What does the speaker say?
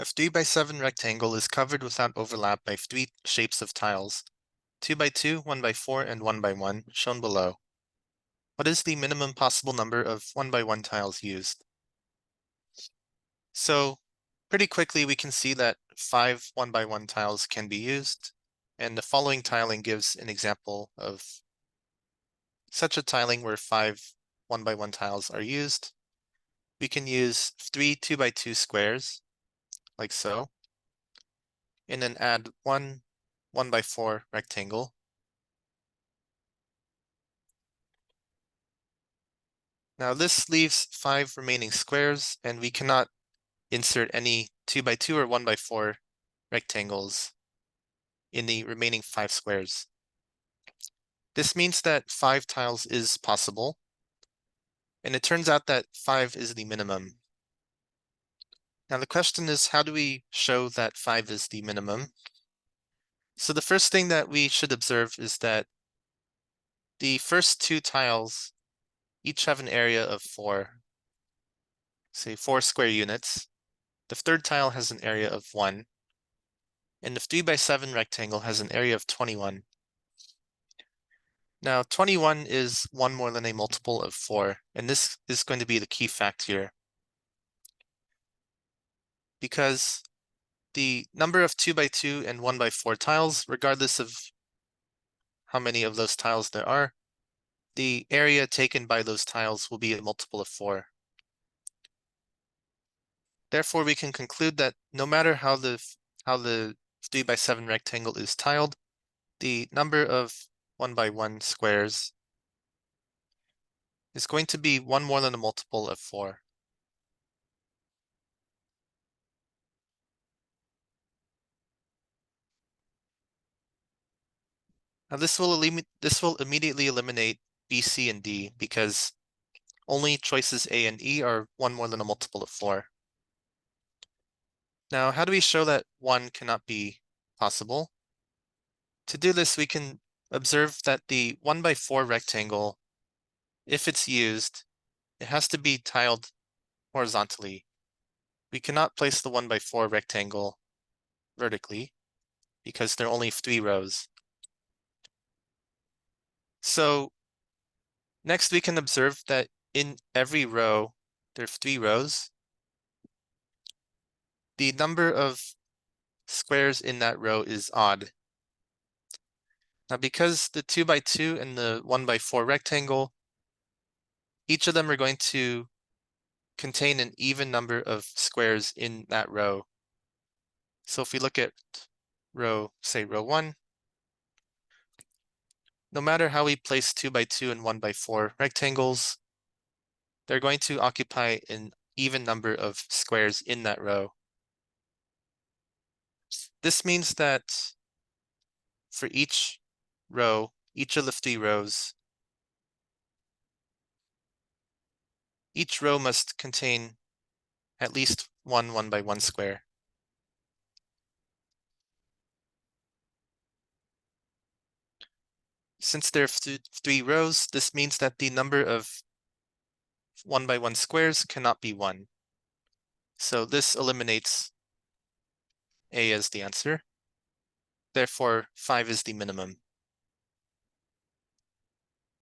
A 3x7 rectangle is covered without overlap by three shapes of tiles, 2x2, 1x4, and 1x1, shown below. What is the minimum possible number of 1x1 tiles used? So, pretty quickly we can see that 5 1x1 tiles can be used, and the following tiling gives an example of such a tiling where 5 1x1 tiles are used. We can use 3 2x2 squares, like so, and then add one 1x4 rectangle. Now this leaves 5 remaining squares, and we cannot insert any 2x2 or 1x4 rectangles in the remaining 5 squares. This means that 5 tiles is possible, and it turns out that 5 is the minimum. Now the question is, how do we show that 5 is the minimum? So the first thing that we should observe is that the first 2 tiles each have an area of 4, say 4 square units. The third tile has an area of 1, and the 3x7 rectangle has an area of 21. Now 21 is one more than a multiple of 4, and this is going to be the key fact here. Because the number of 2x2 and 1x4 tiles, regardless of how many of those tiles there are, the area taken by those tiles will be a multiple of 4. Therefore, we can conclude that no matter how the 3x7 rectangle is tiled, the number of 1x1 squares is going to be one more than a multiple of 4. Now this will immediately eliminate B, C, and D because only choices A and E are one more than a multiple of 4. Now, how do we show that 1 cannot be possible? To do this, we can observe that the 1x4 rectangle, if it's used, it has to be tiled horizontally. We cannot place the 1x4 rectangle vertically because there are only 3 rows. So next we can observe that in every row, there are 3 rows. The number of squares in that row is odd. Now because the 2x2 and the 1x4 rectangle, each of them are going to contain an even number of squares in that row. So if we look at row 1, no matter how we place 2x2 and 1x4 rectangles, they're going to occupy an even number of squares in that row. This means that for each row, each of the 3 rows, each row must contain at least one 1x1 square. Since there are 3 rows, this means that the number of 1x1 squares cannot be 1. So this eliminates A as the answer. Therefore, 5 is the minimum.